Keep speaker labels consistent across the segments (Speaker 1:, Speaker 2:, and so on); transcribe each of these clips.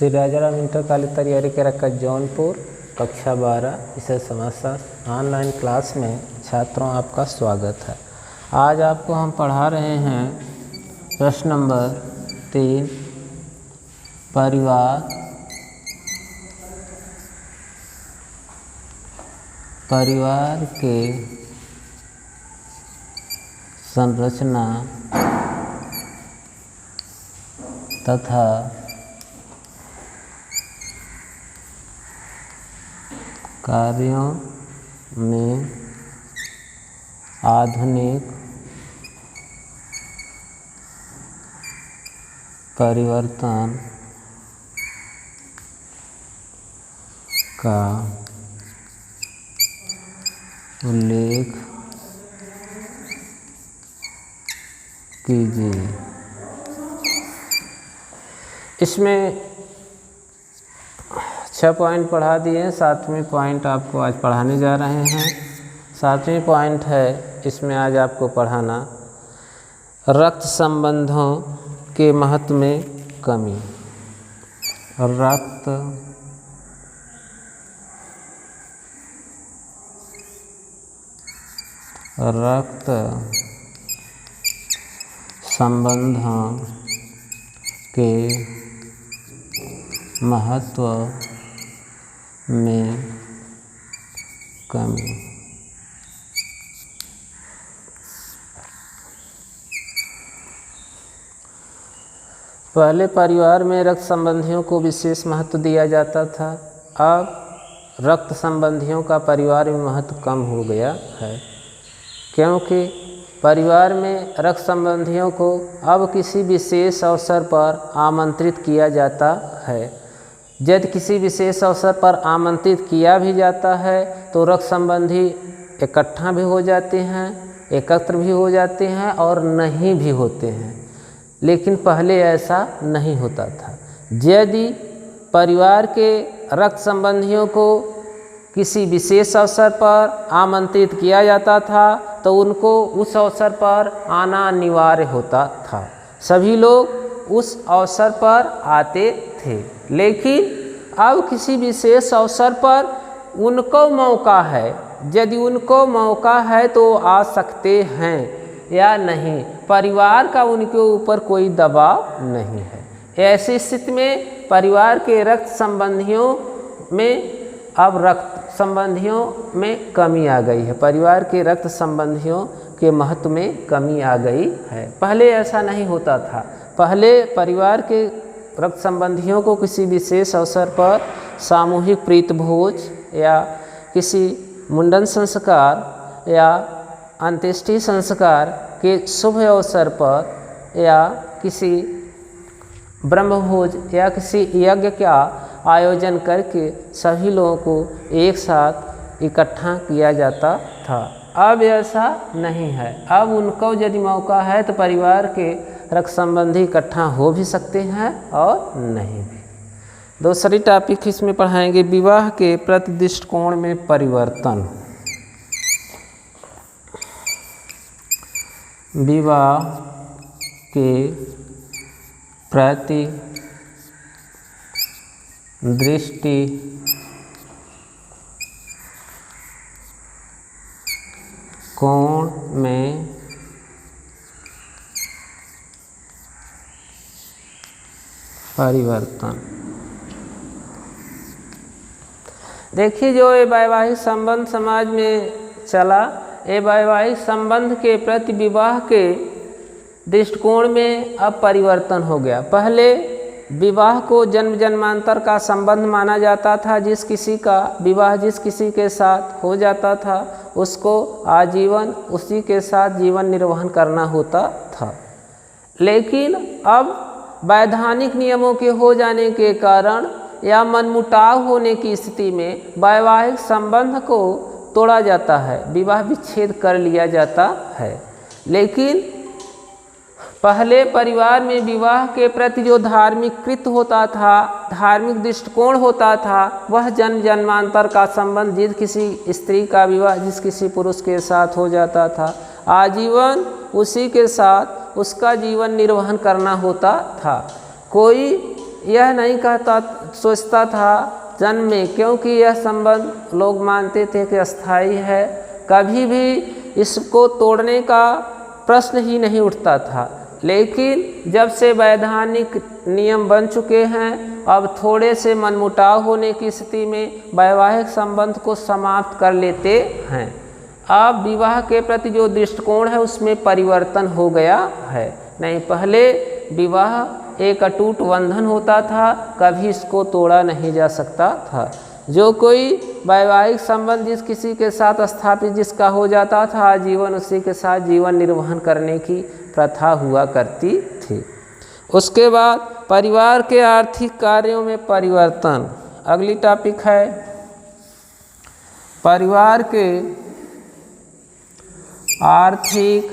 Speaker 1: Shri Rajaram inter college तैयारी के रखा जौनपुर कक्षा 12 विषय समाजशास्त्र ऑनलाइन क्लास में छात्रों आपका स्वागत है। आज आपको हम पढ़ा रहे हैं प्रश्न नंबर 3 परिवार के संरचना तथा कार्यों में आधुनिक परिवर्तन का उल्लेख कीजिए। इसमें 6 पॉइंट पढ़ा दिए, 7वें पॉइंट आपको आज पढ़ाने जा रहे हैं। 7वें पॉइंट है, इसमें आज आपको पढ़ाना रक्त संबंधों के महत्व में कमी। रक्त संबंधों के महत्व में कमी। पहले परिवार में रक्त संबंधियों को विशेष महत्व दिया जाता था। अब रक्त संबंधियों का परिवार में महत्व कम हो गया है, क्योंकि परिवार में रक्त संबंधियों को अब किसी विशेष अवसर पर आमंत्रित किया जाता है। यदि किसी विशेष अवसर पर आमंत्रित किया भी जाता है तो रक्त संबंधी इकट्ठा भी हो जाते हैं, एकत्र भी हो जाते हैं और नहीं भी होते हैं। लेकिन पहले ऐसा नहीं होता था। यदि परिवार के रक्त संबंधियों को किसी विशेष अवसर पर आमंत्रित किया जाता था तो उनको उस अवसर पर आना अनिवार्य होता था। सभी लोग उस अवसर पर आते थे। लेकिन अब किसी विशेष अवसर पर उनको मौका है, यदि उनको मौका है तो आ सकते हैं या नहीं, परिवार का उनके ऊपर कोई दबाव नहीं है। ऐसी स्थिति में परिवार के रक्त संबंधियों में अब रक्त संबंधियों में कमी आ गई है। परिवार के रक्त संबंधियों के महत्व में कमी आ गई है। पहले ऐसा नहीं होता था। पहले परिवार के रक्त संबंधियों को किसी विशेष अवसर पर सामूहिक प्रीत भोज या किसी मुंडन संस्कार या अंत्येष्टि संस्कार के शुभ अवसर पर या किसी ब्रह्मभोज या किसी यज्ञ का आयोजन करके सभी लोगों को एक साथ इकट्ठा किया जाता था। अब ऐसा नहीं है। अब उनको यदि मौका है तो परिवार के रक्त संबंधी इकट्ठा हो भी सकते हैं और नहीं भी। दूसरी टॉपिक इसमें पढ़ाएंगे विवाह के प्रति दृष्टिकोण में परिवर्तन। विवाह के प्रति दृष्टि कोण में परिवर्तन। देखिए, जो ये वैवाहिक संबंध समाज में चला, ये वैवाहिक संबंध के प्रति विवाह के दृष्टिकोण में अब परिवर्तन हो गया। पहले विवाह को जन्म जन्मांतर का संबंध माना जाता था। जिस किसी का विवाह जिस किसी के साथ हो जाता था उसको आजीवन उसी के साथ जीवन निर्वहन करना होता था। लेकिन अब वैधानिक नियमों के हो जाने के कारण या मनमुटाव होने की स्थिति में वैवाहिक संबंध को तोड़ा जाता है, विवाह विच्छेद कर लिया जाता है। लेकिन पहले परिवार में विवाह के प्रति जो धार्मिक कृत होता था, धार्मिक दृष्टिकोण होता था, वह जन्म जन्मांतर का संबंध जिस किसी स्त्री का विवाह जिस किसी पुरुष के साथ हो जाता था, आजीवन उसी के साथ उसका जीवन निर्वहन करना होता था। कोई यह नहीं कहता सोचता था जन्म में, क्योंकि यह संबंध लोग मानते थे कि अस्थाई है, कभी भी इसको तोड़ने का प्रश्न ही नहीं उठता था। लेकिन जब से वैधानिक नियम बन चुके हैं, अब थोड़े से मनमुटाव होने की स्थिति में वैवाहिक संबंध को समाप्त कर लेते हैं। अब विवाह के प्रति जो दृष्टिकोण है उसमें परिवर्तन हो गया है। नहीं, पहले विवाह एक अटूट बंधन होता था, कभी इसको तोड़ा नहीं जा सकता था। जो कोई वैवाहिक संबंध जिस किसी के साथ स्थापित जिसका हो जाता था, आजीवन उसी के साथ जीवन निर्वहन करने की प्रथा हुआ करती थी। उसके बाद परिवार के आर्थिक कार्यों में परिवर्तन। अगली टॉपिक है परिवार के आर्थिक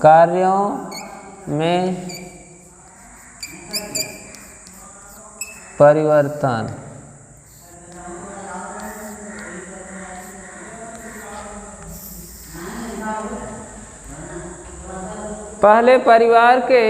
Speaker 1: कार्यों में परिवर्तन। पहले परिवार के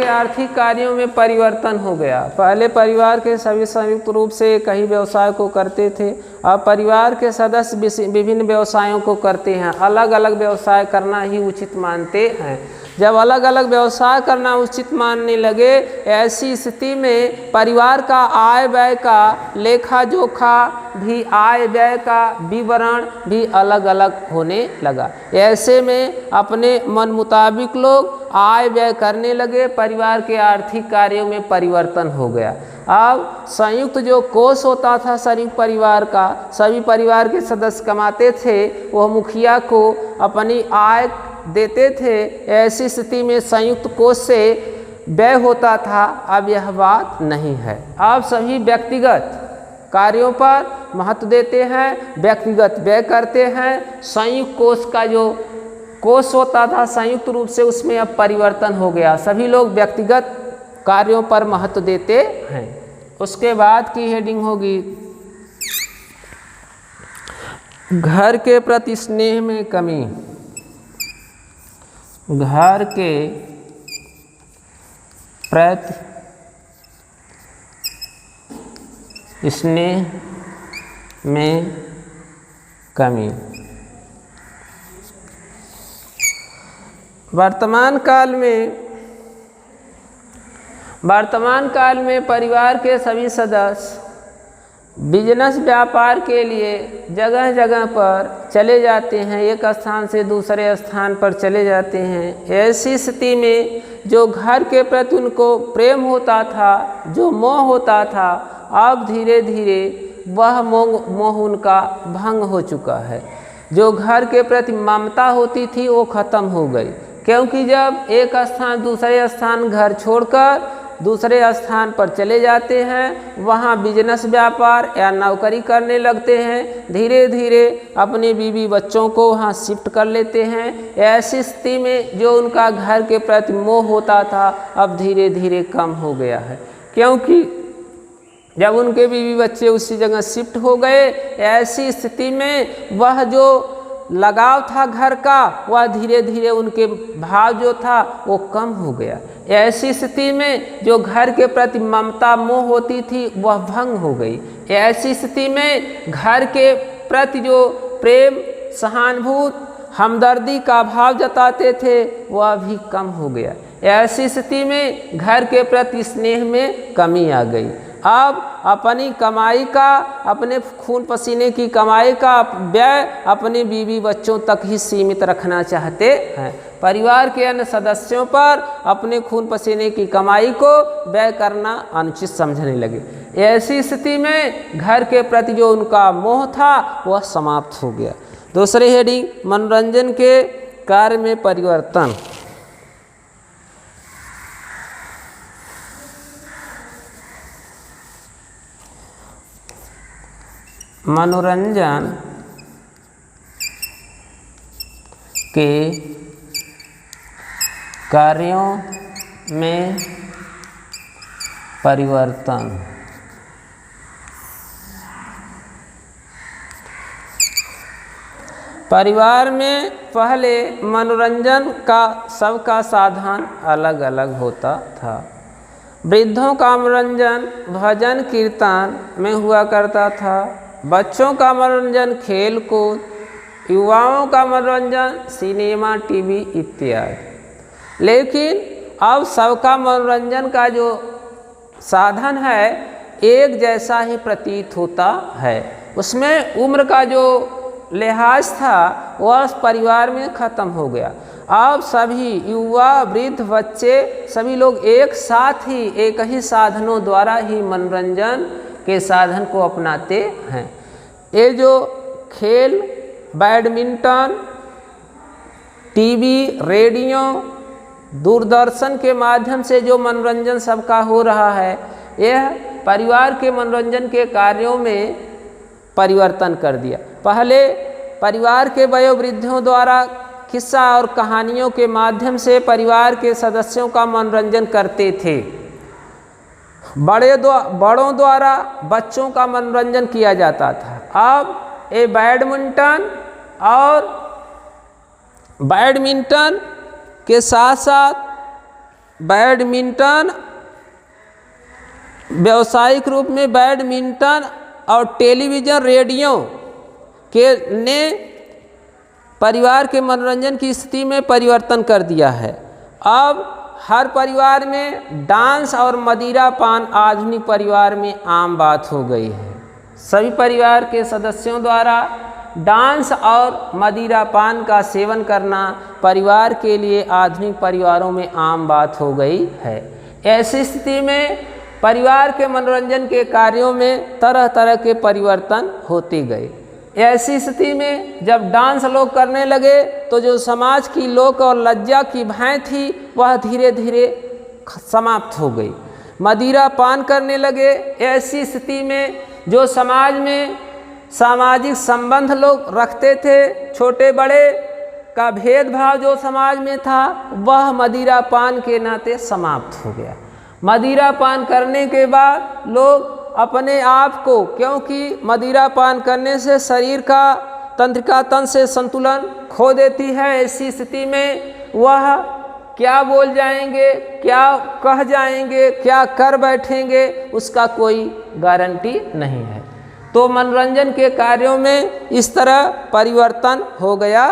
Speaker 1: आर्थिक कार्यों में परिवर्तन हो गया। पहले परिवार के सभी संयुक्त रूप से कई व्यवसाय को करते थे, अब परिवार के सदस्य विभिन्न व्यवसायों को करते हैं, अलग अलग व्यवसाय करना ही उचित मानते हैं। जब अलग अलग व्यवसाय करना उचित मानने लगे, ऐसी स्थिति में परिवार का आय व्यय का लेखा जोखा भी, आय व्यय का विवरण भी अलग अलग होने लगा। ऐसे में अपने मन मुताबिक लोग आय व्यय करने लगे, परिवार के आर्थिक कार्यों में परिवर्तन हो गया। अब संयुक्त जो कोष होता था संयुक्त परिवार का, सभी परिवार के सदस्य कमाते थे, वह मुखिया को अपनी आय देते थे। ऐसी स्थिति में संयुक्त कोष से व्यय होता था। अब यह बात नहीं है, अब सभी व्यक्तिगत कार्यों पर महत्व देते हैं, व्यक्तिगत व्यय करते हैं। संयुक्त कोष का जो कोष होता था संयुक्त रूप से, उसमें अब परिवर्तन हो गया, सभी लोग व्यक्तिगत कार्यों पर महत्व देते हैं। उसके बाद की हेडिंग होगी घर के प्रति स्नेह में कमी। घर के प्रति स्नेह में कमी। वर्तमान काल में परिवार के सभी सदस्य बिजनेस व्यापार के लिए जगह जगह पर चले जाते हैं, एक स्थान से दूसरे स्थान पर चले जाते हैं। ऐसी स्थिति में जो घर के प्रति उनको प्रेम होता था, जो मोह होता था, अब धीरे धीरे वह मोह उनका भंग हो चुका है। जो घर के प्रति ममता होती थी वो खत्म हो गई, क्योंकि जब एक स्थान दूसरे स्थान घर छोड़कर दूसरे स्थान पर चले जाते हैं, वहाँ बिजनेस व्यापार या नौकरी करने लगते हैं, धीरे धीरे अपने बीवी बच्चों को वहाँ शिफ्ट कर लेते हैं। ऐसी स्थिति में जो उनका घर के प्रति मोह होता था अब धीरे धीरे कम हो गया है, क्योंकि जब उनके बीवी बच्चे उसी जगह शिफ्ट हो गए, ऐसी स्थिति में वह जो लगाव था घर का, वह धीरे धीरे उनके भाव जो था वो कम हो गया। ऐसी स्थिति में जो घर के प्रति ममता मोह होती थी वह भंग हो गई। ऐसी स्थिति में घर के प्रति जो प्रेम सहानुभूति हमदर्दी का भाव जताते थे वह भी कम हो गया। ऐसी स्थिति में घर के प्रति स्नेह में कमी आ गई। अब अपनी कमाई का, अपने खून पसीने की कमाई का व्यय अपने बीवी बच्चों तक ही सीमित रखना चाहते हैं। परिवार के अन्य सदस्यों पर अपने खून पसीने की कमाई को व्यय करना अनुचित समझने लगे। ऐसी स्थिति में घर के प्रति जो उनका मोह था वह समाप्त हो गया। दूसरी हेडिंग मनोरंजन के कार्य में परिवर्तन। मनोरंजन के कार्यों में परिवर्तन। परिवार में पहले मनोरंजन का सबका साधन अलग अलग होता था। वृद्धों का मनोरंजन भजन कीर्तन में हुआ करता था, बच्चों का मनोरंजन खेल कूद, युवाओं का मनोरंजन सिनेमा टीवी इत्यादि। लेकिन अब सबका मनोरंजन का जो साधन है एक जैसा ही प्रतीत होता है। उसमें उम्र का जो लिहाज था वह परिवार में ख़त्म हो गया। अब सभी युवा वृद्ध बच्चे सभी लोग एक साथ ही एक ही साधनों द्वारा ही मनोरंजन के साधन को अपनाते हैं। ये जो खेल बैडमिंटन, टीवी, रेडियो, दूरदर्शन के माध्यम से जो मनोरंजन सबका हो रहा है, यह परिवार के मनोरंजन के कार्यों में परिवर्तन कर दिया। पहले परिवार के वयोवृद्धों द्वारा किस्सा और कहानियों के माध्यम से परिवार के सदस्यों का मनोरंजन करते थे। बड़ों द्वारा बच्चों का मनोरंजन किया जाता था। अब ये बैडमिंटन के साथ साथ बैडमिंटन व्यावसायिक रूप में बैडमिंटन और टेलीविज़न रेडियो के ने परिवार के मनोरंजन की स्थिति में परिवर्तन कर दिया है। अब हर परिवार में डांस और मदिरापान आधुनिक परिवार में आम बात हो गई है। सभी परिवार के सदस्यों द्वारा डांस और मदिरापान का सेवन करना परिवार के लिए आधुनिक परिवारों में आम बात हो गई है। ऐसी स्थिति में परिवार के मनोरंजन के कार्यों में तरह तरह के परिवर्तन होते गए। ऐसी स्थिति में जब डांस लोग करने लगे तो जो समाज की लोक और लज्जा की भय थी वह धीरे धीरे समाप्त हो गई। मदिरा पान करने लगे। ऐसी स्थिति में जो समाज में सामाजिक संबंध लोग रखते थे, छोटे बड़े का भेदभाव जो समाज में था वह मदिरा पान के नाते समाप्त हो गया। मदिरा पान करने के बाद लोग अपने आप को, क्योंकि मदिरा पान करने से शरीर का तंत्रिका तंत्र से संतुलन खो देती है, ऐसी स्थिति में वह क्या बोल जाएंगे, क्या कह जाएंगे, क्या कर बैठेंगे, उसका कोई गारंटी नहीं है। तो मनोरंजन के कार्यों में इस तरह परिवर्तन हो गया